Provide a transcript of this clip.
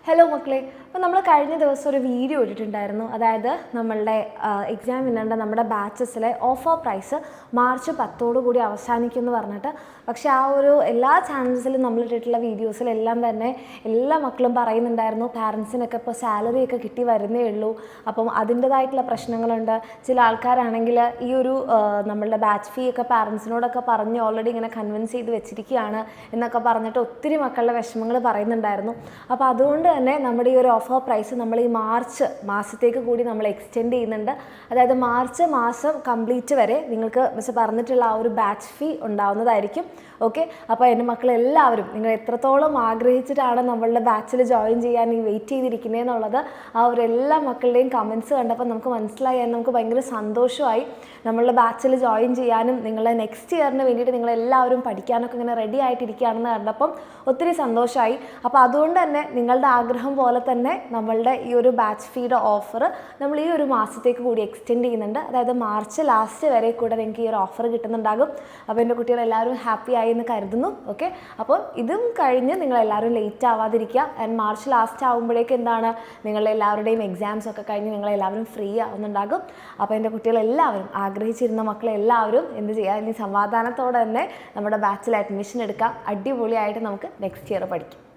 Hello മക്കളെ, അപ്പോൾ നമ്മൾ കഴിഞ്ഞ ദിവസം ഒരു വീഡിയോ ഇട്ടിട്ടുണ്ടായിരുന്നു. അതായത് നമ്മളുടെ എക്സാം വിന്നറിൻ്റെ നമ്മുടെ ബാച്ചസിലെ ഓഫർ പ്രൈസ് മാർച്ച് 10 കൂടി അവസാനിക്കും എന്ന് പറഞ്ഞിട്ട്. പക്ഷേ ആ ഒരു എല്ലാ ചാനൽസിലും നമ്മൾ ഇട്ടിട്ടുള്ള വീഡിയോസിലെല്ലാം തന്നെ എല്ലാ മക്കളും പറയുന്നുണ്ടായിരുന്നു പാരൻസിനൊക്കെ ഇപ്പോൾ സാലറിയൊക്കെ കിട്ടി വരുന്നേ ഉള്ളൂ, അപ്പം അതിൻ്റേതായിട്ടുള്ള പ്രശ്നങ്ങളുണ്ട്. ചില ആൾക്കാരാണെങ്കിൽ ഈ ഒരു നമ്മളുടെ ബാച്ച് ഫീ ഒക്കെ പാരൻസിനോടൊക്കെ പറഞ്ഞ് ഓൾറെഡി ഇങ്ങനെ കൺവിൻസ് ചെയ്ത് വെച്ചിരിക്കുകയാണ് എന്നൊക്കെ പറഞ്ഞിട്ട് ഒത്തിരി മക്കളുടെ വിഷമങ്ങൾ പറയുന്നുണ്ടായിരുന്നു. അപ്പോൾ അതുകൊണ്ട് തന്നെ നമ്മുടെ ഈ ഒരു ഓഫർ പ്രൈസ് നമ്മൾ ഈ മാർച്ച് മാസത്തേക്ക് കൂടി നമ്മൾ എക്സ്റ്റെൻഡ് ചെയ്യുന്നുണ്ട്. അതായത് മാർച്ച് മാസം കംപ്ലീറ്റ് വരെ നിങ്ങൾക്ക് മിസ് പറഞ്ഞിട്ടുള്ള ആ ഒരു ബാച്ച് ഫീ ഉണ്ടാവുന്നതായിരിക്കും. ഓക്കെ, അപ്പോൾ എൻ്റെ മക്കളെല്ലാവരും നിങ്ങൾ എത്രത്തോളം ആഗ്രഹിച്ചിട്ടാണ് നമ്മളുടെ ബാച്ചിൽ ജോയിൻ ചെയ്യാൻ ഈ വെയിറ്റ് ചെയ്തിരിക്കുന്നതെന്നുള്ളത് ആ ഒരു എല്ലാ മക്കളുടെയും കമൻസ് കണ്ടപ്പോൾ നമുക്ക് മനസ്സിലായി. നമുക്ക് ഭയങ്കര സന്തോഷമായി നമ്മളുടെ ബാച്ചിൽ ജോയിൻ ചെയ്യാനും നിങ്ങളുടെ നെക്സ്റ്റ് ഇയറിന് വേണ്ടിയിട്ട് നിങ്ങളെല്ലാവരും പഠിക്കാനൊക്കെ ഇങ്ങനെ റെഡി ആയിട്ടിരിക്കുകയാണെന്ന് കണ്ടപ്പം ഒത്തിരി സന്തോഷമായി. അപ്പോൾ അതുകൊണ്ട് തന്നെ നിങ്ങളുടെ ആഗ്രഹം പോലെ തന്നെ നമ്മളുടെ ഈ ഒരു ബാച്ച് ഫീയുടെ ഓഫർ നമ്മൾ ഈ ഒരു മാസത്തേക്ക് കൂടി എക്സ്റ്റെൻഡ് ചെയ്യുന്നുണ്ട്. അതായത് മാർച്ച് ലാസ്റ്റ് വരെ കൂടെ നിങ്ങൾക്ക് ഈ ഒരു ഓഫർ കിട്ടുന്നുണ്ടാകും. അപ്പോൾ എൻ്റെ കുട്ടികളെല്ലാവരും ഹാപ്പി ആയി എന്ന് കരുതുന്നു. ഓക്കെ, അപ്പോൾ ഇതും കഴിഞ്ഞ് നിങ്ങളെല്ലാവരും ലേറ്റ് ആവാതിരിക്കുക. ആൻഡ് മാർച്ച് ലാസ്റ്റ് ആകുമ്പോഴേക്കും എന്താണ് നിങ്ങളുടെ എല്ലാവരുടെയും എക്സാംസ് ഒക്കെ കഴിഞ്ഞ് നിങ്ങളെല്ലാവരും ഫ്രീ ആവുന്നുണ്ടാകും. അപ്പോൾ എൻ്റെ കുട്ടികളെല്ലാവരും ആഗ്രഹിച്ചിരുന്ന മക്കളെല്ലാവരും എന്ത് ചെയ്യുക, ഇനി സമാധാനത്തോടെ തന്നെ നമ്മുടെ ബാച്ചിൽ അഡ്മിഷൻ എടുക്കാം. അടിപൊളിയായിട്ട് നമുക്ക് നെക്സ്റ്റ് ഇയർ പഠിക്കാം.